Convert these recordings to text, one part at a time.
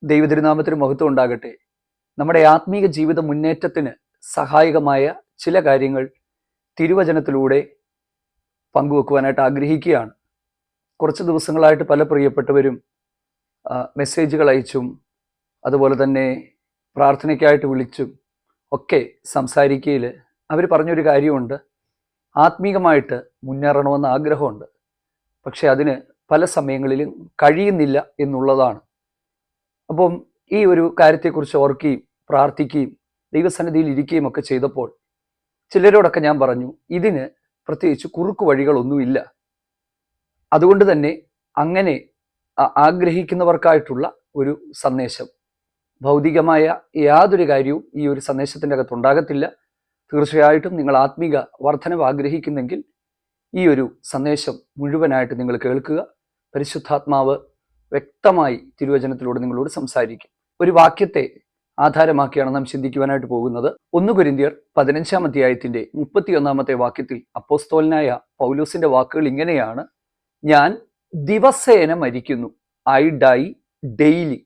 ദൈവതിരുനാമത്തിന് മഹത്വം ഉണ്ടാകട്ടെ. നമ്മുടെ ആത്മീക ജീവിത മുന്നേറ്റത്തിന് സഹായകമായ ചില കാര്യങ്ങൾ തിരുവചനത്തിലൂടെ പങ്കുവെക്കുവാനായിട്ട് ആഗ്രഹിക്കുകയാണ്. കുറച്ച് ദിവസങ്ങളായിട്ട് പല പ്രിയപ്പെട്ടവരും മെസ്സേജുകൾ അയച്ചും അതുപോലെ തന്നെ പ്രാർത്ഥനയ്ക്കായിട്ട് വിളിച്ചും ഒക്കെ സംസാരിക്കയിൽ അവർ പറഞ്ഞൊരു കാര്യമുണ്ട്. ആത്മീകമായിട്ട് മുന്നേറണമെന്ന് ആഗ്രഹമുണ്ട്, പക്ഷെ അതിന് പല സമയങ്ങളിലും കഴിയുന്നില്ല എന്നുള്ളതാണ്. അപ്പം ഈ ഒരു കാര്യത്തെക്കുറിച്ച് ഓർക്കുകയും പ്രാർത്ഥിക്കുകയും ദൈവസന്നിധിയിൽ ഇരിക്കുകയും ഒക്കെ ചെയ്തപ്പോൾ ചിലരോടൊക്കെ ഞാൻ പറഞ്ഞു, ഇതിന് പ്രത്യേകിച്ച് കുറുക്കു വഴികളൊന്നുമില്ല. അതുകൊണ്ട് തന്നെ അങ്ങനെ ആഗ്രഹിക്കുന്നവർക്കായിട്ടുള്ള ഒരു സന്ദേശം, ഭൗതികമായ യാതൊരു കാര്യവും ഈ ഒരു സന്ദേശത്തിൻ്റെ അകത്തുണ്ടാകത്തില്ല. തീർച്ചയായിട്ടും നിങ്ങൾ ആത്മീക വർധനവ് ആഗ്രഹിക്കുന്നെങ്കിൽ ഈ ഒരു സന്ദേശം മുഴുവനായിട്ട് നിങ്ങൾ കേൾക്കുക. പരിശുദ്ധാത്മാവ് വ്യക്തമായി തിരുവചനത്തിലൂടെ നിങ്ങളോട് സംസാരിക്കും. ഒരു വാക്യത്തെ ആധാരമാക്കിയാണ് നാം ചിന്തിക്കുവാനായിട്ട് പോകുന്നത്. 1 കൊരിന്ത്യർ 15-ാം അധ്യായത്തിന്റെ 31-ാമത്തെ വാക്യത്തിൽ അപ്പോസ്തലനായ പൗലോസിന്റെ വാക്കുകൾ ഇങ്ങനെയാണ്: ഞാൻ ദിവസേന മരിക്കുന്നു, ഐ ഡൈ ഡെയിലി.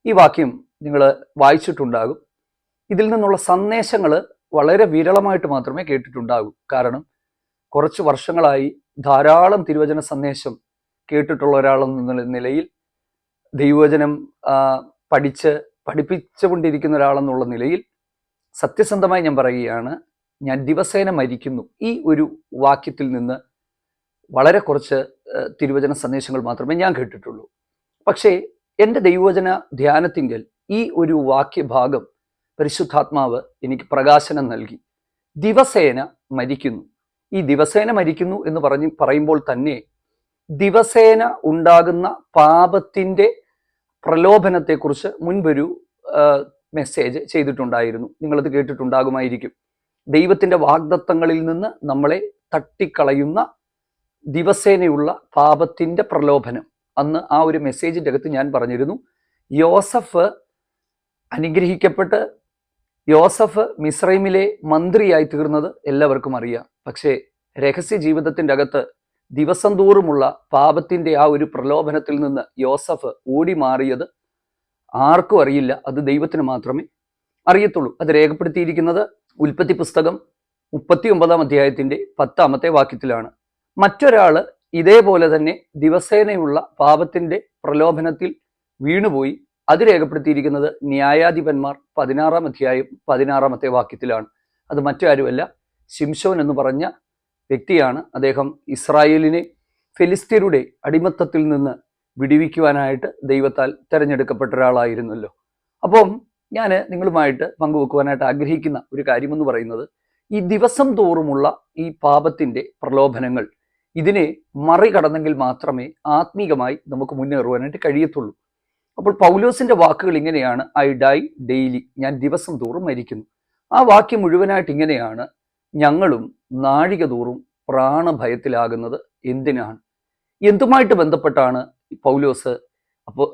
ഈ വാക്യം നിങ്ങൾ വായിച്ചിട്ടുണ്ടാകും. ഇതിൽ നിന്നുള്ള സന്ദേശങ്ങൾ വളരെ വിരളമായിട്ട് മാത്രമേ കേട്ടിട്ടുണ്ടാകൂ. കാരണം കുറച്ച് വർഷങ്ങളായി ധാരാളം തിരുവചന സന്ദേശം കേട്ടിട്ടുള്ള ഒരാളെന്ന നിലയിൽ, ദൈവവചനം പഠിപ്പിച്ചുകൊണ്ടിരിക്കുന്ന ഒരാളെന്നുള്ള നിലയിൽ സത്യസന്ധമായി ഞാൻ പറയുകയാണ്, ഞാൻ ദിവസേന മരിക്കുന്നു. ഈ ഒരു വാക്യത്തിൽ നിന്ന് വളരെ കുറച്ച് തിരുവചന സന്ദേശങ്ങൾ മാത്രമേ ഞാൻ കേട്ടിട്ടുള്ളൂ. പക്ഷേ എൻ്റെ ദൈവവചന ധ്യാനത്തിങ്കൽ ഈ ഒരു വാക്യഭാഗം പരിശുദ്ധാത്മാവ് എനിക്ക് പ്രകാശനം നൽകി. ദിവസേന മരിക്കുന്നു. ഈ ദിവസേന മരിക്കുന്നു എന്ന് പറയുമ്പോൾ തന്നെ ദിവസേന ഉണ്ടാകുന്ന പാപത്തിൻ്റെ പ്രലോഭനത്തെക്കുറിച്ച് മുൻപൊരു മെസ്സേജ് ചെയ്തിട്ടുണ്ടായിരുന്നു. നിങ്ങളത് കേട്ടിട്ടുണ്ടാകുമായിരിക്കും. ദൈവത്തിൻ്റെ വാഗ്ദത്തങ്ങളിൽ നിന്ന് നമ്മളെ തട്ടിക്കളയുന്ന ദിവസേനയുള്ള പാപത്തിൻ്റെ പ്രലോഭനം. അന്ന് ആ ഒരു മെസ്സേജിൻ്റെ അകത്ത് ഞാൻ പറഞ്ഞിരുന്നു, യോസഫ് അനുഗ്രഹിക്കപ്പെട്ട് യോസഫ് മിസ്രൈമിലെ മന്ത്രിയായി തീർന്നത് എല്ലാവർക്കും അറിയാം. പക്ഷേ രഹസ്യ ജീവിതത്തിൻ്റെ അകത്ത് ദിവസം തോറുമുള്ള പാപത്തിൻ്റെ ആ ഒരു പ്രലോഭനത്തിൽ നിന്ന് യോസഫ് ഓടി മാറിയത് ആർക്കും അറിയില്ല. അത് ദൈവത്തിന് മാത്രമേ അറിയത്തുള്ളൂ. അത് രേഖപ്പെടുത്തിയിരിക്കുന്നത് ഉൽപ്പത്തി പുസ്തകം 39-ാം അധ്യായത്തിന്റെ 10-ാമത്തെ വാക്യത്തിലാണ്. മറ്റൊരാള് ഇതേപോലെ തന്നെ ദിവസേനയുള്ള പാപത്തിന്റെ പ്രലോഭനത്തിൽ വീണുപോയി. അത് രേഖപ്പെടുത്തിയിരിക്കുന്നത് ന്യായാധിപന്മാർ 16-ാം അധ്യായം 16-ാമത്തെ വാക്യത്തിലാണ്. അത് മറ്റാരുമല്ല, ശിംശോൻ എന്ന് പറഞ്ഞ വ്യക്തിയാണ്. അദ്ദേഹം ഇസ്രായേലിനെ ഫെലിസ്ത്യരുടെ അടിമത്തത്തിൽ നിന്ന് വിടുവിക്കുവാനായിട്ട് ദൈവത്താൽ തിരഞ്ഞെടുക്കപ്പെട്ട ഒരാളായിരുന്നല്ലോ. അപ്പം ഞാൻ നിങ്ങളുമായിട്ട് പങ്കുവെക്കുവാനായിട്ട് ആഗ്രഹിക്കുന്ന ഒരു കാര്യമെന്ന് പറയുന്നത്, ഈ ദിവസം തോറുമുള്ള ഈ പാപത്തിൻ്റെ പ്രലോഭനങ്ങൾ, ഇതിനെ മറികടന്നെങ്കിൽ മാത്രമേ ആത്മീകമായി നമുക്ക് മുന്നേറുവാനായിട്ട് കഴിയത്തുള്ളൂ. അപ്പോൾ പൗലോസിന്റെ വാക്കുകൾ ഇങ്ങനെയാണ്: ഐ ഡൈ ഡെയിലി, ഞാൻ ദിവസം തോറും മരിക്കുന്നു. ആ വാക്യം മുഴുവനായിട്ട് ഇങ്ങനെയാണ്: ഞങ്ങളും നാഴിക തോറും പ്രാണഭയത്തിലാകുന്നത് എന്തിനാണ്? എന്തുമായിട്ട് ബന്ധപ്പെട്ടാണ് പൗലോസ് അപ്പോൾ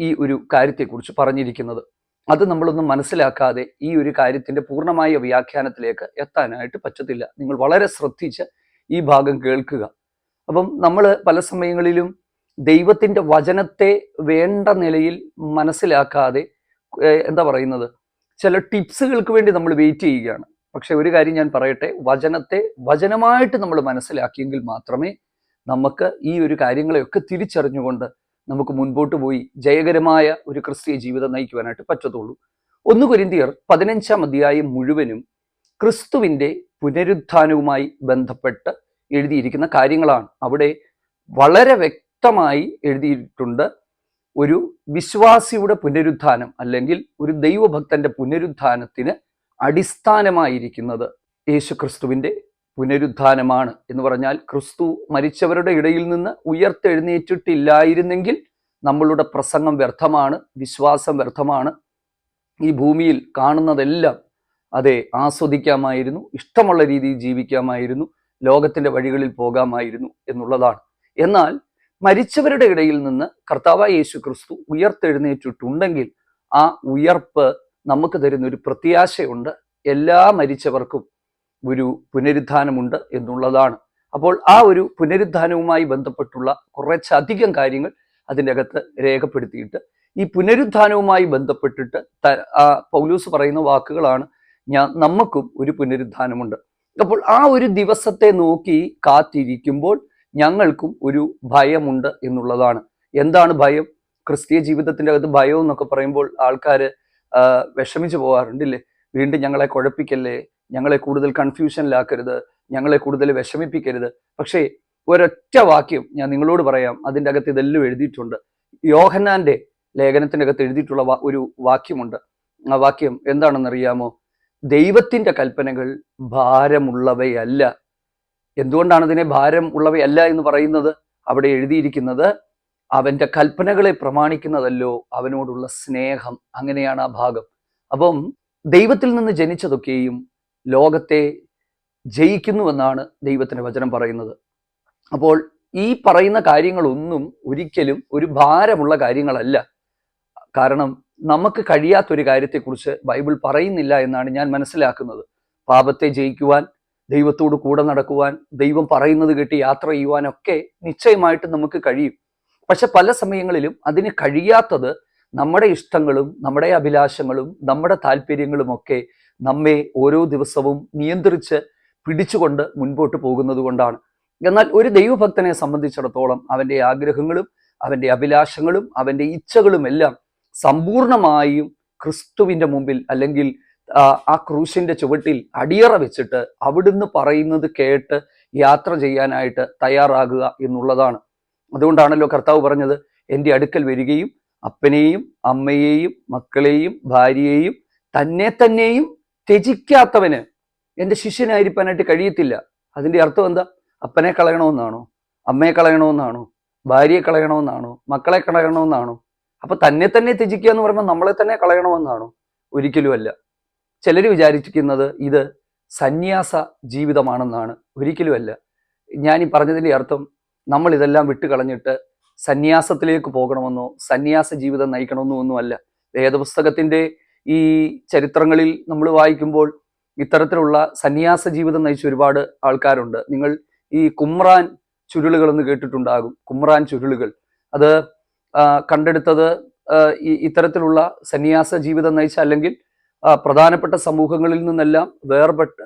ഈ ഒരു കാര്യത്തെക്കുറിച്ച് പറഞ്ഞിരിക്കുന്നത്? അത് നമ്മളൊന്നും മനസ്സിലാക്കാതെ ഈ ഒരു കാര്യത്തിന്റെ പൂർണ്ണമായ വ്യാഖ്യാനത്തിലേക്ക് എത്താനായിട്ട് പറ്റത്തില്ല. നിങ്ങൾ വളരെ ശ്രദ്ധിച്ച് ഈ ഭാഗം കേൾക്കുക. അപ്പം നമ്മൾ പല സമയങ്ങളിലും ദൈവത്തിൻ്റെ വചനത്തെ വേണ്ട നിലയിൽ മനസ്സിലാക്കാതെ എന്താ പറയുന്നത്, ചില ടിപ്സുകൾക്ക് വേണ്ടി നമ്മൾ വെയിറ്റ് ചെയ്യുകയാണ്. പക്ഷെ ഒരു കാര്യം ഞാൻ പറയട്ടെ, വചനത്തെ വചനമായിട്ട് നമ്മൾ മനസ്സിലാക്കിയെങ്കിൽ മാത്രമേ നമുക്ക് ഈ ഒരു കാര്യങ്ങളെയൊക്കെ തിരിച്ചറിഞ്ഞുകൊണ്ട് നമുക്ക് മുൻപോട്ട് പോയി ജയകരമായ ഒരു ക്രിസ്തീയ ജീവിതം നയിക്കുവാനായിട്ട് പറ്റത്തുള്ളൂ. 1 കൊരിന്ത്യർ 15-ാം അധ്യായം മുഴുവനും ക്രിസ്തുവിൻ്റെ പുനരുത്ഥാനവുമായി ബന്ധപ്പെട്ട് എഴുതിയിരിക്കുന്ന കാര്യങ്ങളാണ്. അവിടെ വളരെ വ്യക്തമായി എഴുതിയിട്ടുണ്ട്, ഒരു വിശ്വാസിയുടെ പുനരുത്ഥാനം അല്ലെങ്കിൽ ഒരു ദൈവഭക്തന്റെ പുനരുത്ഥാനത്തിന് അടിസ്ഥാനമായിരിക്കുന്നത് യേശുക്രിസ്തുവിൻ്റെ പുനരുത്ഥാനമാണ്. എന്ന് പറഞ്ഞാൽ, ക്രിസ്തു മരിച്ചവരുടെ ഇടയിൽ നിന്ന് ഉയർത്തെഴുന്നേറ്റിട്ടില്ലായിരുന്നെങ്കിൽ നമ്മളുടെ പ്രസംഗം വ്യർത്ഥമാണ്, വിശ്വാസം വ്യർത്ഥമാണ്. ഈ ഭൂമിയിൽ കാണുന്നതെല്ലാം അതെ ആസ്വദിക്കാമായിരുന്നു, ഇഷ്ടമുള്ള രീതിയിൽ ജീവിക്കാമായിരുന്നു, ലോകത്തിൻ്റെ വഴികളിൽ പോകാമായിരുന്നു എന്നുള്ളതാണ്. എന്നാൽ മരിച്ചവരുടെ ഇടയിൽ നിന്ന് കർത്താവായ യേശു ക്രിസ്തു ഉയർത്തെഴുന്നേറ്റിട്ടുണ്ടെങ്കിൽ ആ ഉയർപ്പ് നമുക്ക് തരുന്ന ഒരു പ്രത്യാശയുണ്ട്. എല്ലാ മരിച്ചവർക്കും ഒരു പുനരുത്ഥാനമുണ്ട് എന്നുള്ളതാണ്. അപ്പോൾ ആ ഒരു പുനരുത്ഥാനവുമായി ബന്ധപ്പെട്ടുള്ള കുറച്ചധികം കാര്യങ്ങൾ അതിൻ്റെ അകത്ത് രേഖപ്പെടുത്തിയിട്ട് ഈ പുനരുത്ഥാനവുമായി ബന്ധപ്പെട്ടിട്ട് പൗലൂസ് പറയുന്ന വാക്കുകളാണ്, നമുക്കും ഒരു പുനരുത്ഥാനമുണ്ട്. അപ്പോൾ ആ ഒരു ദിവസത്തെ നോക്കി കാത്തിരിക്കുമ്പോൾ ഞങ്ങൾക്കും ഒരു ഭയമുണ്ട് എന്നുള്ളതാണ്. എന്താണ് ഭയം? ക്രിസ്തീയ ജീവിതത്തിൻ്റെ അകത്ത് ഭയം എന്നൊക്കെ പറയുമ്പോൾ ആൾക്കാർ വിഷമിച്ചു പോകാറുണ്ടല്ലേ. വീണ്ടും ഞങ്ങളെ കുഴപ്പിക്കല്ലേ, ഞങ്ങളെ കൂടുതൽ കൺഫ്യൂഷനിലാക്കരുത്, ഞങ്ങളെ കൂടുതൽ വിഷമിപ്പിക്കരുത്. പക്ഷേ ഒരൊറ്റ വാക്യം ഞാൻ നിങ്ങളോട് പറയാം, അതിൻ്റെ അകത്ത് ഇതെല്ലാം എഴുതിയിട്ടുണ്ട്. യോഹന്നാന്റെ ലേഖനത്തിൻ്റെ അകത്ത് എഴുതിയിട്ടുള്ള ഒരു വാക്യമുണ്ട്. ആ വാക്യം എന്താണെന്നറിയാമോ? ദൈവത്തിൻ്റെ കൽപ്പനകൾ ഭാരമുള്ളവയല്ല. എന്തുകൊണ്ടാണ് ഇതിനെ ഭാരം ഉള്ളവയല്ല എന്ന് പറയുന്നത്? അവിടെ എഴുതിയിരിക്കുന്നത് അവൻ്റെ കൽപ്പനകളെ പ്രമാണിക്കുന്നതല്ലോ അവനോടുള്ള സ്നേഹം. അങ്ങനെയാണ് ആ ഭാഗം. അപ്പം ദൈവത്തിൽ നിന്ന് ജനിച്ചതൊക്കെയും ലോകത്തെ ജയിക്കുന്നുവെന്നാണ് ദൈവത്തിൻ്റെ വചനം പറയുന്നത്. അപ്പോൾ ഈ പറയുന്ന കാര്യങ്ങളൊന്നും ഒരിക്കലും ഒരു ഭാരമുള്ള കാര്യങ്ങളല്ല. കാരണം നമുക്ക് കഴിയാത്തൊരു കാര്യത്തെക്കുറിച്ച് ബൈബിൾ പറയുന്നില്ല എന്നാണ് ഞാൻ മനസ്സിലാക്കുന്നത്. പാപത്തെ ജയിക്കുവാൻ, ദൈവത്തോട് കൂടെ നടക്കുവാൻ, ദൈവം പറയുന്നത് കേട്ട് യാത്ര ചെയ്യുവാനൊക്കെ നിശ്ചയമായിട്ട് നമുക്ക് കഴിയും. പക്ഷെ പല സമയങ്ങളിലും അതിന് കഴിയാത്തത് നമ്മുടെ ഇഷ്ടങ്ങളും നമ്മുടെ അഭിലാഷങ്ങളും നമ്മുടെ താല്പര്യങ്ങളും ഒക്കെ നമ്മെ ഓരോ ദിവസവും നിയന്ത്രിച്ച് പിടിച്ചുകൊണ്ട് മുൻപോട്ട് പോകുന്നത് കൊണ്ടാണ്. എന്നാൽ ഒരു ദൈവഭക്തനെ സംബന്ധിച്ചിടത്തോളം അവൻ്റെ ആഗ്രഹങ്ങളും അവൻ്റെ അഭിലാഷങ്ങളും അവൻ്റെ ഇച്ഛകളും എല്ലാം സമ്പൂർണമായും ക്രിസ്തുവിൻ്റെ മുമ്പിൽ അല്ലെങ്കിൽ ആ ക്രൂശിന്റെ ചുവട്ടിൽ അടിയറ വെച്ചിട്ട് അവിടുന്ന് പറയുന്നത് കേട്ട് യാത്ര ചെയ്യാനായിട്ട് തയ്യാറാകുക എന്നുള്ളതാണ്. അതുകൊണ്ടാണല്ലോ കർത്താവ് പറഞ്ഞത്, എൻ്റെ അടുക്കൽ വരികയും അപ്പനെയും അമ്മയെയും മക്കളെയും ഭാര്യയെയും തന്നെയും ത്യജിക്കാത്തവന് എൻ്റെ ശിഷ്യനായിരിക്കാനായിട്ട് കഴിയത്തില്ല. അതിൻ്റെ അർത്ഥം എന്താ? അപ്പനെ കളയണമെന്നാണോ? അമ്മയെ കളയണമെന്നാണോ? ഭാര്യയെ കളയണമെന്നാണോ? മക്കളെ കളയണമെന്നാണോ? അപ്പൊ തന്നെ ത്യജിക്കുക എന്ന് പറയുമ്പോൾ നമ്മളെ തന്നെ കളയണമെന്നാണോ? ഒരിക്കലുമല്ല. ചിലർ വിചാരിക്കുന്നത് ഇത് സന്യാസ ജീവിതമാണെന്നാണ്. ഒരിക്കലുമല്ല. ഞാൻ ഈ പറഞ്ഞതിൻ്റെ അർത്ഥം നമ്മൾ ഇതെല്ലാം വിട്ടുകളഞ്ഞിട്ട് സന്യാസത്തിലേക്ക് പോകണമെന്നോ സന്യാസ ജീവിതം നയിക്കണമെന്നോ ഒന്നുമല്ല. വേദപുസ്തകത്തിൻ്റെ ഈ ചരിത്രങ്ങളിൽ നമ്മൾ വായിക്കുമ്പോൾ ഇത്തരത്തിലുള്ള സന്യാസ ജീവിതം നയിച്ച ഒരുപാട് ആൾക്കാരുണ്ട്. നിങ്ങൾ ഈ കുമ്രാൻ ചുരുളുകൾ എന്ന് കേട്ടിട്ടുണ്ടാകും. കുമ്രാൻ ചുരുളുകൾ അത് കണ്ടെടുത്തത് ഇത്തരത്തിലുള്ള സന്യാസ ജീവിതം നയിച്ച അല്ലെങ്കിൽ പ്രധാനപ്പെട്ട സമൂഹങ്ങളിൽ നിന്നെല്ലാം വേർപെട്ട്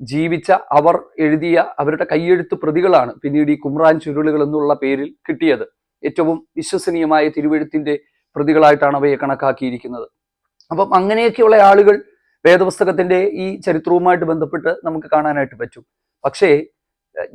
ജീവിച്ച അവർ എഴുതിയ അവരുടെ കയ്യെഴുത്ത് പ്രതികളാണ് പിന്നീട് ഈ കുമ്രാൻ ചുരുളുകൾ എന്നുള്ള പേരിൽ കിട്ടിയത്. ഏറ്റവും വിശ്വസനീയമായ തിരുവെഴുത്തിന്റെ പ്രതികളായിട്ടാണ് അവയെ കണക്കാക്കിയിരിക്കുന്നത്. അപ്പം അങ്ങനെയൊക്കെയുള്ള ആളുകൾ വേദപുസ്തകത്തിന്റെ ഈ ചരിത്രവുമായിട്ട് ബന്ധപ്പെട്ട് നമുക്ക് കാണാനായിട്ട് പറ്റും. പക്ഷേ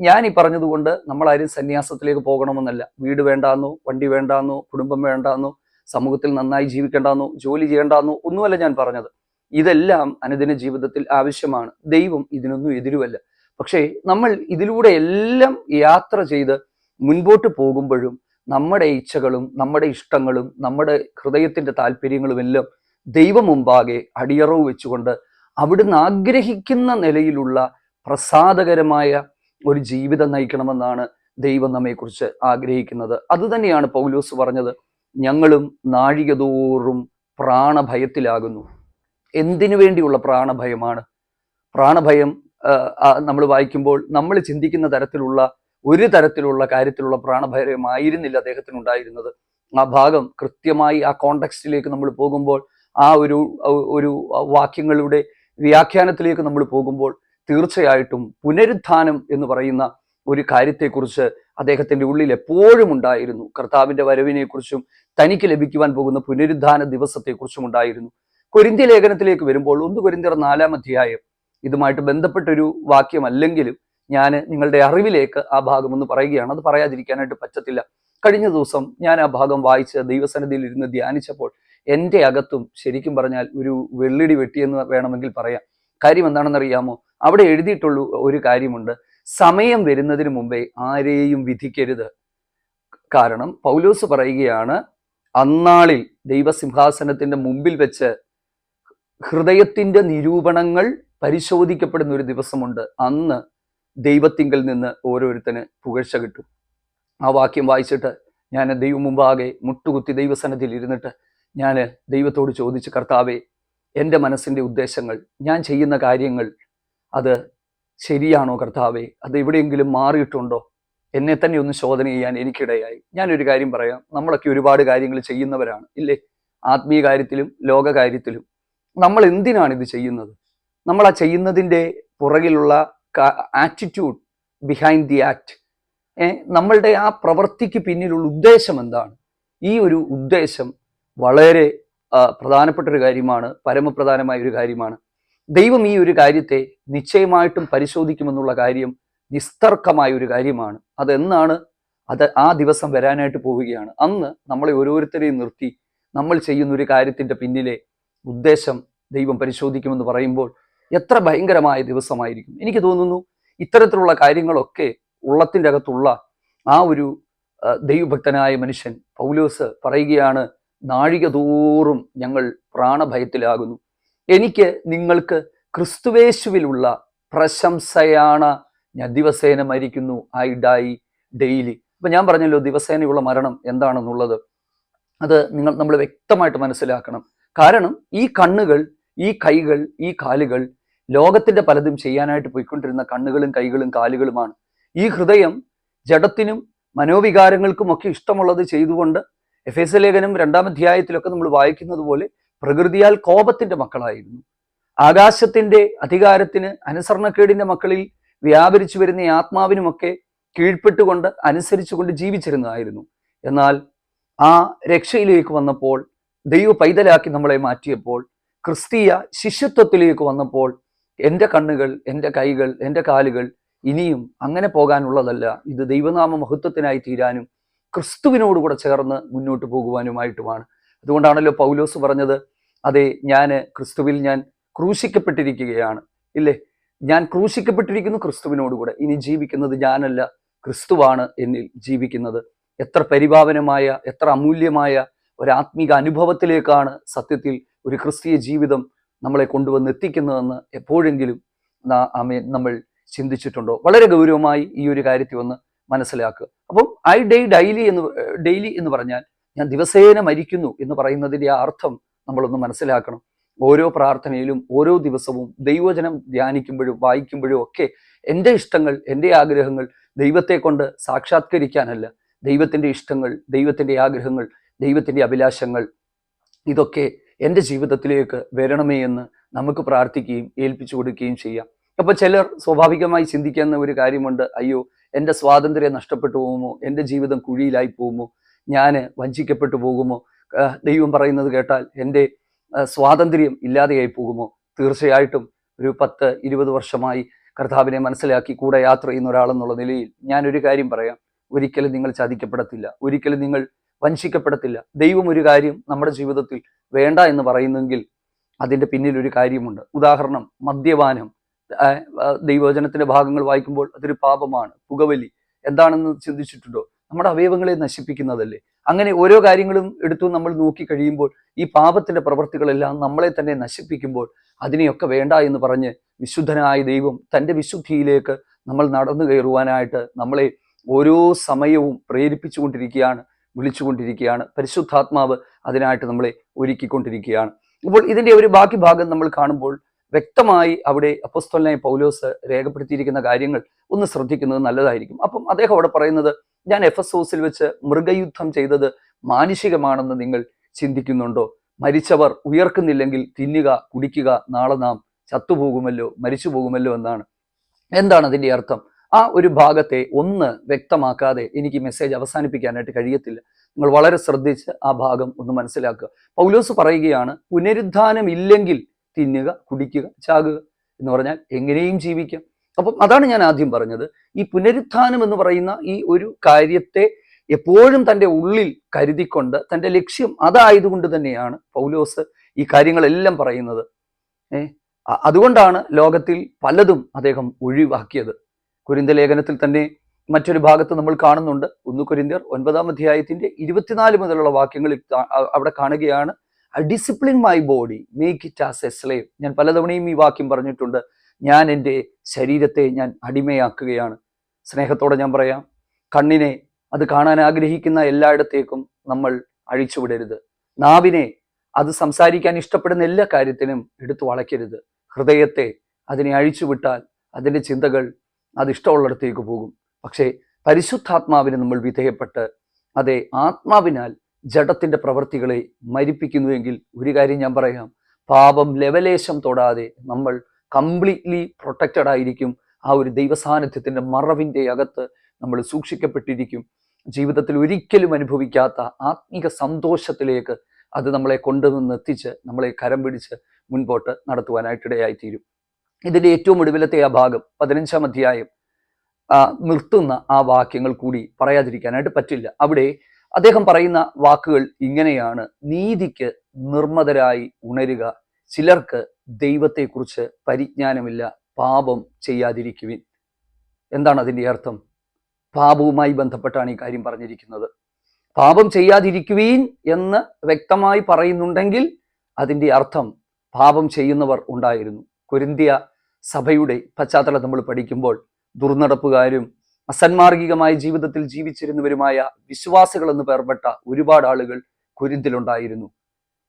ഞാൻ ഈ പറഞ്ഞതുകൊണ്ട് നമ്മളാരും സന്യാസത്തിലേക്ക് പോകണമെന്നല്ല. വീട് വേണ്ടാന്നോ, വണ്ടി വേണ്ടാന്നോ, കുടുംബം വേണ്ടാന്നോ, സമൂഹത്തിൽ നന്നായി ജീവിക്കേണ്ടാന്നോ, ജോലി ചെയ്യേണ്ടാന്നോ ഒന്നുമല്ല ഞാൻ പറഞ്ഞത്. ഇതെല്ലാം അനുദിന ജീവിതത്തിൽ ആവശ്യമാണ്. ദൈവം ഇതിനൊന്നും എതിരുമല്ല. പക്ഷേ നമ്മൾ ഇതിലൂടെ എല്ലാം യാത്ര ചെയ്ത് മുൻപോട്ട് പോകുമ്പോഴും നമ്മുടെ ഇച്ഛകളും നമ്മുടെ ഇഷ്ടങ്ങളും നമ്മുടെ ഹൃദയത്തിന്റെ താല്പര്യങ്ങളും എല്ലാം ദൈവം മുമ്പാകെ അടിയറവ് വെച്ചുകൊണ്ട് അവിടുന്ന് ആഗ്രഹിക്കുന്ന നിലയിലുള്ള പ്രസാദകരമായ ഒരു ജീവിതം നയിക്കണമെന്നാണ് ദൈവം നമ്മെക്കുറിച്ച് ആഗ്രഹിക്കുന്നത്. അതുതന്നെയാണ് പൗലോസ് പറഞ്ഞത്, ഞങ്ങളും നാഴികതോറും പ്രാണഭയത്തിലാകുന്നു. എന്തിനു വേണ്ടിയുള്ള പ്രാണഭയമാണ്? പ്രാണഭയം നമ്മൾ വായിക്കുമ്പോൾ നമ്മൾ ചിന്തിക്കുന്ന തരത്തിലുള്ള ഒരു തരത്തിലുള്ള കാര്യത്തിലുള്ള പ്രാണഭയമായിരുന്നില്ല അദ്ദേഹത്തിനുണ്ടായിരുന്നത്. ആ ഭാഗം കൃത്യമായി ആ കോണ്ടെക്സ്റ്റിലേക്ക് നമ്മൾ പോകുമ്പോൾ, ആ ഒരു വാക്യങ്ങളുടെ വ്യാഖ്യാനത്തിലേക്ക് നമ്മൾ പോകുമ്പോൾ തീർച്ചയായിട്ടും പുനരുത്ഥാനം എന്ന് പറയുന്ന ഒരു കാര്യത്തെക്കുറിച്ച് അദ്ദേഹത്തിന്റെ ഉള്ളിൽ എപ്പോഴും ഉണ്ടായിരുന്നു. കർത്താവിന്റെ വരവിനെക്കുറിച്ചും തനിക്ക് ലഭിക്കുവാൻ പോകുന്ന പുനരുത്ഥാന ദിവസത്തെക്കുറിച്ചും ഉണ്ടായിരുന്നു. കൊരിന്ത്യ ലേഖനത്തിലേക്ക് വരുമ്പോൾ 1 കൊരിന്ത്യർ 4-ാം അധ്യായം ഇതുമായിട്ട് ബന്ധപ്പെട്ടൊരു വാക്യമല്ലെങ്കിലും ഞാൻ നിങ്ങളുടെ അറിവിലേക്ക് ആ ഭാഗം ഒന്ന് പറയുകയാണ്. അത് പറയാതിരിക്കാനായിട്ട് പറ്റത്തില്ല. കഴിഞ്ഞ ദിവസം ഞാൻ ആ ഭാഗം വായിച്ച് ദൈവസന്നിധിയിൽ ഇരുന്ന് ധ്യാനിച്ചപ്പോൾ എൻ്റെ അകത്തും ശരിക്കും പറഞ്ഞാൽ ഒരു വെള്ളിടി വെട്ടിയെന്ന് വേണമെങ്കിൽ പറയാം. കാര്യം എന്താണെന്നറിയാമോ? അവിടെ എഴുതിയിട്ടുള്ള ഒരു കാര്യമുണ്ട്, സമയം വരുന്നതിന് മുമ്പേ ആരെയും വിധിക്കരുത്. കാരണം പൗലോസ് പറയുകയാണ്, അന്നാളിൽ ദൈവസിംഹാസനത്തിന്റെ മുമ്പിൽ വെച്ച് ഹൃദയത്തിന്റെ നിരൂപണങ്ങൾ പരിശോധിക്കപ്പെടുന്ന ഒരു ദിവസമുണ്ട്. അന്ന് ദൈവത്തിങ്കൽ നിന്ന് ഓരോരുത്തന് പുകഴ്ച കിട്ടും. ആ വാക്യം വായിച്ചിട്ട് ഞാൻ ദൈവം മുമ്പാകെ മുട്ടുകുത്തി ദൈവസന്നിധിയിൽ ഇരുന്നിട്ട് ഞാൻ ദൈവത്തോട് ചോദിച്ചു, കർത്താവേ, എൻ്റെ മനസ്സിൻ്റെ ഉദ്ദേശങ്ങൾ, ഞാൻ ചെയ്യുന്ന കാര്യങ്ങൾ അത് ശരിയാണോ കർത്താവേ? അത് എവിടെയെങ്കിലും മാറിയിട്ടുണ്ടോ? എന്നെ തന്നെ ഒന്ന് ശോധന ചെയ്യാൻ എനിക്കിടയായി. ഞാനൊരു കാര്യം പറയാം, നമ്മളൊക്കെ ഒരുപാട് കാര്യങ്ങൾ ചെയ്യുന്നവരാണ് ഇല്ലേ? ആത്മീയ കാര്യത്തിലും ലോക കാര്യത്തിലും. നമ്മൾ എന്തിനാണ് ഇത് ചെയ്യുന്നത്? നമ്മൾ ആ ചെയ്യുന്നതിൻ്റെ പുറകിലുള്ള ആറ്റിറ്റ്യൂഡ്, ബിഹൈൻഡ് ദി ആക്ട്, നമ്മളുടെ ആ പ്രവൃത്തിക്ക് പിന്നിലുള്ള ഉദ്ദേശം എന്താണ്? ഈ ഒരു ഉദ്ദേശം വളരെ പ്രധാനപ്പെട്ട ഒരു കാര്യമാണ്, പരമപ്രധാനമായ ഒരു കാര്യമാണ്. ദൈവം ഈ ഒരു കാര്യത്തെ നിശ്ചയമായിട്ടും പരിശോധിക്കുമെന്നുള്ള കാര്യം നിസ്തർക്കമായ ഒരു കാര്യമാണ്. അതെന്നാണ്? അത് ആ ദിവസം വരാനായിട്ട് പോവുകയാണ്. അന്ന് നമ്മളെ ഓരോരുത്തരെയും നിർത്തി നമ്മൾ ചെയ്യുന്ന ഒരു കാര്യത്തിൻ്റെ പിന്നിലെ ഉദ്ദേശം ദൈവം പരിശോധിക്കുമെന്ന് പറയുമ്പോൾ എത്ര ഭയങ്കരമായ ദിവസമായിരിക്കും. എനിക്ക് തോന്നുന്നു ഇത്തരത്തിലുള്ള കാര്യങ്ങളൊക്കെ ഉള്ളത്തിൻ്റെ അകത്തുള്ള ആ ഒരു ദൈവഭക്തനായ മനുഷ്യൻ പൗലോസ് പറയുകയാണ്, നാഴിക തോറും ഞങ്ങൾ പ്രാണഭയത്തിലാകുന്നു. എനിക്ക് നിങ്ങൾക്ക് ക്രിസ്തുവേശുവിലുള്ള പ്രശംസയാണ്. ഞാൻ ദിവസേന മരിക്കുന്നു, ഐ ഡൈ ഡെയിലി. അപ്പൊ ഞാൻ പറഞ്ഞല്ലോ ദിവസേനയുള്ള മരണം എന്താണെന്നുള്ളത്. അത് നമ്മൾ വ്യക്തമായിട്ട് മനസ്സിലാക്കണം. കാരണം ഈ കണ്ണുകൾ, ഈ കൈകൾ, ഈ കാലുകൾ ലോകത്തിന്റെ പലതും ചെയ്യാനായിട്ട് പോയിക്കൊണ്ടിരുന്ന കണ്ണുകളും കൈകളും കാലുകളുമാണ്. ഈ ഹൃദയം ജഡത്തിനും മനോവികാരങ്ങൾക്കും ഒക്കെ ഇഷ്ടമുള്ളത് ചെയ്തുകൊണ്ട് എഫേസ്യ ലേഖനം 2-ാം അധ്യായത്തിലൊക്കെ നമ്മൾ വായിക്കുന്നത് പോലെ പ്രകൃതിയാൽ കോപത്തിന്റെ മക്കളായിരുന്നു. ആകാശത്തിന്റെ അധികാരത്തിന്, അനുസരണക്കേടിന്റെ മക്കളിൽ വ്യാപരിച്ചു വരുന്ന ആത്മാവിനുമൊക്കെ കീഴ്പ്പെട്ടുകൊണ്ട് അനുസരിച്ചുകൊണ്ട് ജീവിച്ചിരുന്നതായിരുന്നു. എന്നാൽ ആ രക്ഷയിലേക്ക് വന്നപ്പോൾ, ദൈവ പൈതലാക്കി നമ്മളെ മാറ്റിയപ്പോൾ, ക്രിസ്തീയ ശിഷ്യത്വത്തിലേക്ക് വന്നപ്പോൾ എൻ്റെ കണ്ണുകൾ, എൻ്റെ കൈകൾ, എൻ്റെ കാലുകൾ ഇനിയും അങ്ങനെ പോകാനുള്ളതല്ല. ഇത് ദൈവനാമ മഹത്വത്തിനായി തീരാനും ക്രിസ്തുവിനോടുകൂടെ ചേർന്ന് മുന്നോട്ട് പോകുവാനുമായിട്ടുമാണ്. അതുകൊണ്ടാണല്ലോ പൗലോസ് പറഞ്ഞത്, അതെ, ക്രിസ്തുവിൽ ഞാൻ ക്രൂശിക്കപ്പെട്ടിരിക്കുകയാണ്, ഇല്ലേ? ഞാൻ ക്രൂശിക്കപ്പെട്ടിരിക്കുന്നു ക്രിസ്തുവിനോടുകൂടെ. ഇനി ജീവിക്കുന്നത് ഞാനല്ല, ക്രിസ്തുവാണ് എന്നിൽ ജീവിക്കുന്നത്. എത്ര പരിപാവനമായ, എത്ര അമൂല്യമായ ഒരാത്മീക അനുഭവത്തിലേക്കാണ് സത്യത്തിൽ ഒരു ക്രിസ്തീയ ജീവിതം നമ്മളെ കൊണ്ടുവന്ന് എത്തിക്കുന്നതെന്ന് എപ്പോഴെങ്കിലും നമ്മൾ ചിന്തിച്ചിട്ടുണ്ടോ? വളരെ ഗൗരവമായി ഈ ഒരു കാര്യത്തിൽ ഒന്ന് മനസ്സിലാക്കുക. അപ്പം ഐ ഡെയിലി എന്ന് പറഞ്ഞാൽ ഞാൻ ദിവസേന മരിക്കുന്നു എന്ന് പറയുന്നതിൻ്റെ ആ അർത്ഥം നമ്മളൊന്ന് മനസ്സിലാക്കണം. ഓരോ പ്രാർത്ഥനയിലും ഓരോ ദിവസവും ദൈവവചനം ധ്യാനിക്കുമ്പോഴും വായിക്കുമ്പോഴും ഒക്കെ എൻ്റെ ഇഷ്ടങ്ങൾ, എൻ്റെ ആഗ്രഹങ്ങൾ ദൈവത്തെ കൊണ്ട് സാക്ഷാത്കരിക്കാനല്ല, ദൈവത്തിൻ്റെ ഇഷ്ടങ്ങൾ, ദൈവത്തിൻ്റെ ആഗ്രഹങ്ങൾ, ദൈവത്തിൻ്റെ അഭിലാഷങ്ങൾ ഇതൊക്കെ എൻ്റെ ജീവിതത്തിലേക്ക് വരണമേ എന്ന് നമുക്ക് പ്രാർത്ഥിക്കുകയും ഏൽപ്പിച്ചു കൊടുക്കുകയും ചെയ്യാം. അപ്പോൾ ചിലർ സ്വാഭാവികമായി ചിന്തിക്കുന്ന ഒരു കാര്യമുണ്ട്, അയ്യോ എൻ്റെ സ്വാതന്ത്ര്യം നഷ്ടപ്പെട്ടു പോകുമോ, എൻ്റെ ജീവിതം കുഴിയിലായി പോകുമോ, ഞാൻ വഞ്ചിക്കപ്പെട്ടു പോകുമോ, ദൈവം പറയുന്നത് കേട്ടാൽ എൻ്റെ സ്വാതന്ത്ര്യം ഇല്ലാതെയായി പോകുമോ? തീർച്ചയായിട്ടും ഒരു 10-20 വർഷമായി കർത്താവിനെ മനസ്സിലാക്കി കൂടെ യാത്ര ചെയ്യുന്ന ഒരാളെന്നുള്ള നിലയിൽ ഞാനൊരു കാര്യം പറയാം, ഒരിക്കലും നിങ്ങൾ ചതിക്കപ്പെടത്തില്ല, ഒരിക്കലും നിങ്ങൾ വഞ്ചിക്കപ്പെടത്തില്ല. ദൈവം ഒരു കാര്യം നമ്മുടെ ജീവിതത്തിൽ വേണ്ട എന്ന് പറയുന്നെങ്കിൽ അതിൻ്റെ പിന്നിൽ ഒരു കാര്യമുണ്ട്. ഉദാഹരണം, മദ്യപാനം. ദൈവവചനത്തിന്റെ ഭാഗങ്ങൾ വായിക്കുമ്പോൾ അതൊരു പാപമാണ്. പുകവലി എന്താണെന്ന് ചിന്തിച്ചിട്ടുണ്ടോ? നമ്മുടെ അവയവങ്ങളെ നശിപ്പിക്കുന്നതല്ലേ. അങ്ങനെ ഓരോ കാര്യങ്ങളും എടുത്തു നമ്മൾ നോക്കി കഴിയുമ്പോൾ ഈ പാപത്തിന്റെ പ്രവൃത്തികളെല്ലാം നമ്മളെ തന്നെ നശിപ്പിക്കുമ്പോൾ അതിനെയൊക്കെ വേണ്ട എന്ന് പറഞ്ഞ് വിശുദ്ധനായ ദൈവം തൻ്റെ വിശുദ്ധിയിലേക്ക് നമ്മൾ നടന്നു കയറുവാനായിട്ട് നമ്മളെ ഓരോ സമയവും പ്രേരിപ്പിച്ചുകൊണ്ടിരിക്കുകയാണ്, വിളിച്ചുകൊണ്ടിരിക്കുകയാണ്. പരിശുദ്ധാത്മാവ് അതിനായിട്ട് നമ്മളെ ഒരുക്കിക്കൊണ്ടിരിക്കുകയാണ്. അപ്പോൾ ഇതിൻ്റെ ഒരു ബാക്കി ഭാഗം നമ്മൾ കാണുമ്പോൾ വ്യക്തമായി അവിടെ അപ്പോസ്തലനായ പൗലോസ് രേഖപ്പെടുത്തിയിരിക്കുന്ന കാര്യങ്ങൾ ഒന്ന് ശ്രദ്ധിക്കുന്നത് നല്ലതായിരിക്കും. അപ്പം അദ്ദേഹം അവിടെ പറയുന്നത്, ഞാൻ എഫെസോസിൽ വെച്ച് മൃഗയുദ്ധം ചെയ്തത് മാനുഷികമാണെന്ന് നിങ്ങൾ ചിന്തിക്കുന്നുണ്ടോ? മരിച്ചവർ ഉയർക്കുന്നില്ലെങ്കിൽ തിന്നുക, കുടിക്കുക, നാളെ നാം ചത്തുപോകുമല്ലോ, മരിച്ചു പോകുമല്ലോ എന്നാണ്. എന്താണ് അതിൻ്റെ അർത്ഥം? ആ ഒരു ഭാഗത്തെ ഒന്ന് വ്യക്തമാക്കാതെ എനിക്ക് മെസ്സേജ് അവസാനിപ്പിക്കാനായിട്ട് കഴിയത്തില്ല. നിങ്ങൾ വളരെ ശ്രദ്ധിച്ച് ആ ഭാഗം ഒന്ന് മനസ്സിലാക്കുക. പൗലോസ് പറയുകയാണ്, പുനരുദ്ധാനം ഇല്ലെങ്കിൽ തിന്നുക, കുടിക്കുക, ചാകുക എന്ന് പറഞ്ഞാൽ എങ്ങനെയും ജീവിക്കാം. അപ്പം അതാണ് ഞാൻ ആദ്യം പറഞ്ഞത്. ഈ പുനരുത്ഥാനം എന്ന് പറയുന്ന ഈ ഒരു കാര്യത്തെ എപ്പോഴും തൻ്റെ ഉള്ളിൽ കരുതിക്കൊണ്ട് തൻ്റെ ലക്ഷ്യം അതായതുകൊണ്ട് തന്നെയാണ് പൗലോസ് ഈ കാര്യങ്ങളെല്ലാം പറയുന്നത്. അതുകൊണ്ടാണ് ലോകത്തിൽ പലതും അദ്ദേഹം ഒഴിവാക്കിയത്. കൊരിന്ത്യ ലേഖനത്തിൽ തന്നെ മറ്റൊരു ഭാഗത്ത് നമ്മൾ കാണുന്നുണ്ട്, 1 കൊരിന്ത്യർ 9-ാം അധ്യായത്തിന്റെ 24 മുതലുള്ള വാക്യങ്ങളിൽ അവിടെ കാണുകയാണ്, I discipline my body, make it as A slave. ഞാൻ പലതവണയും ഈ വാക്യം പറഞ്ഞിട്ടുണ്ട്. ഞാൻ എൻ്റെ ശരീരത്തെ ഞാൻ അടിമയാക്കുകയാണ്. സ്നേഹത്തോടെ ഞാൻ പറയാം, കണ്ണിനെ അത് കാണാൻ ആഗ്രഹിക്കുന്ന എല്ലായിടത്തേക്കും നമ്മൾ അഴിച്ചുവിടരുത്. നാവിനെ അത് സംസാരിക്കാൻ ഇഷ്ടപ്പെടുന്ന എല്ലാ കാര്യത്തിനും എടുത്തു വളയ്ക്കരുത്. ഹൃദയത്തെ അതിനെ അഴിച്ചുവിട്ടാൽ അതിൻ്റെ ചിന്തകൾ അത് ഇഷ്ടമുള്ളിടത്തേക്ക് പോകും. പക്ഷേ പരിശുദ്ധാത്മാവിന് നമ്മൾ വിധേയപ്പെട്ട് അതേ ആത്മാവിനാൽ ജഡത്തിന്റെ പ്രവൃത്തികളെ മരിപ്പിക്കുന്നുവെങ്കിൽ ഒരു കാര്യം ഞാൻ പറയാം, പാപം ലെവലേശം തൊടാതെ നമ്മൾ കംപ്ലീറ്റ്ലി പ്രൊട്ടക്റ്റഡ് ആയിരിക്കും. ആ ഒരു ദൈവസാന്നിധ്യത്തിന്റെ മറവിൻ്റെ അകത്ത് നമ്മൾ സൂക്ഷിക്കപ്പെട്ടിരിക്കും. ജീവിതത്തിൽ ഒരിക്കലും അനുഭവിക്കാത്ത ആത്മീക സന്തോഷത്തിലേക്ക് അത് നമ്മളെ കൊണ്ടുവന്നെത്തിച്ച് നമ്മളെ കരം പിടിച്ച് മുൻപോട്ട് നടത്തുവാനായിട്ടിടയായിത്തീരും. ഇതിന്റെ ഏറ്റവും ഒടുവിലത്തെ ആ ഭാഗം 15-ാം അധ്യായം നിർത്തുന്ന ആ വാക്യങ്ങൾ കൂടി പറയാതിരിക്കാനായിട്ട് പറ്റില്ല. അവിടെ അദ്ദേഹം പറയുന്ന വാക്കുകൾ ഇങ്ങനെയാണ്: നീതിക്ക് നിർമ്മതരായി ഉണരുക, ചിലർക്ക് ദൈവത്തെക്കുറിച്ച് പരിജ്ഞാനമില്ല, പാപം ചെയ്യാതിരിക്കുവിൻ. എന്താണ് അതിൻ്റെ അർത്ഥം? പാപവുമായി ബന്ധപ്പെട്ടാണ് ഈ കാര്യം പറഞ്ഞിരിക്കുന്നത്. പാപം ചെയ്യാതിരിക്കുവീൻ എന്ന് വ്യക്തമായി പറയുന്നുണ്ടെങ്കിൽ അതിൻ്റെ അർത്ഥം പാപം ചെയ്യുന്നവർ ഉണ്ടായിരുന്നു. കൊരിന്ത്യ സഭയുടെ പശ്ചാത്തലം നമ്മൾ പഠിക്കുമ്പോൾ ദുർനടപ്പുകാരും അസന്മാർഗികമായ ജീവിതത്തിൽ ജീവിച്ചിരുന്നവരുമായ വിശ്വാസികൾ എന്ന് പേർപ്പെട്ട ഒരുപാട് ആളുകൾ കൊരിന്തിലുണ്ടായിരുന്നു.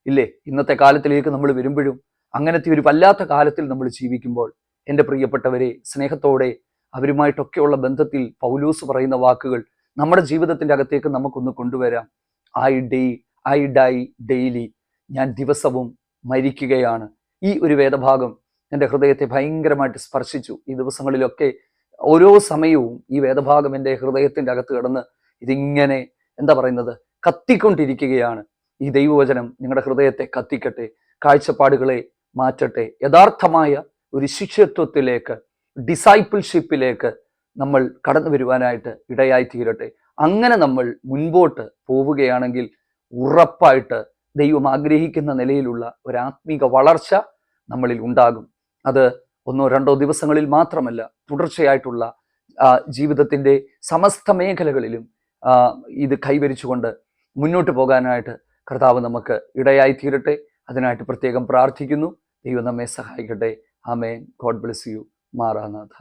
ഇല്ലേ? ഇന്നത്തെ കാലത്തിലേക്ക് നമ്മൾ വരുമ്പോഴും അങ്ങനത്തെ ഒരു വല്ലാത്ത കാലത്തിൽ നമ്മൾ ജീവിക്കുമ്പോൾ എൻ്റെ പ്രിയപ്പെട്ടവരെ, സ്നേഹത്തോടെ അവരുമായിട്ടൊക്കെയുള്ള ബന്ധത്തിൽ പൗലോസ് പറയുന്ന വാക്കുകൾ നമ്മുടെ ജീവിതത്തിൻ്റെ അകത്തേക്ക് നമുക്കൊന്ന് കൊണ്ടുവരാം. ഐ ഡൈ ഡെയിലി, ഞാൻ ദിവസവും മരിക്കുകയാണ്. ഈ ഒരു വേദഭാഗം എൻ്റെ ഹൃദയത്തെ ഭയങ്കരമായിട്ട് സ്പർശിച്ചു. ഈ ദിവസങ്ങളിലൊക്കെ ഓരോ സമയവും ഈ വേദഭാഗം എൻ്റെ ഹൃദയത്തിൻ്റെ അകത്ത് കിടന്ന് ഇതിങ്ങനെ കത്തിക്കൊണ്ടിരിക്കുകയാണ്. ഈ ദൈവവചനം നിങ്ങളുടെ ഹൃദയത്തെ കത്തിക്കട്ടെ, കാഴ്ചപ്പാടുകളെ മാറ്റട്ടെ, യഥാർത്ഥമായ ഒരു ശിഷ്യത്വത്തിലേക്ക്, ഡിസൈപ്പിൾഷിപ്പിലേക്ക് നമ്മൾ കടന്നു വരുവാനായിട്ട് ഇടയായി തീരട്ടെ. അങ്ങനെ നമ്മൾ മുൻപോട്ട് പോവുകയാണെങ്കിൽ ഉറപ്പായിട്ട് ദൈവം ആഗ്രഹിക്കുന്ന നിലയിലുള്ള ഒരു ആത്മീക വളർച്ച നമ്മളിൽ ഉണ്ടാകും. അത് 1-2 ദിവസങ്ങളിൽ മാത്രമല്ല, തുടർച്ചയായിട്ടുള്ള ജീവിതത്തിൻ്റെ സമസ്ത മേഖലകളിലും ഇത് കൈവരിച്ചുകൊണ്ട് മുന്നോട്ട് പോകാനായിട്ട് കർത്താവ് നമുക്ക് ഇടയായി തീരട്ടെ. അതിനായിട്ട് പ്രത്യേകം പ്രാർത്ഥിക്കുന്നു. ദൈവം നമ്മെ സഹായിക്കട്ടെ. ആമേൻ. God bless you. മാറാനാഥ.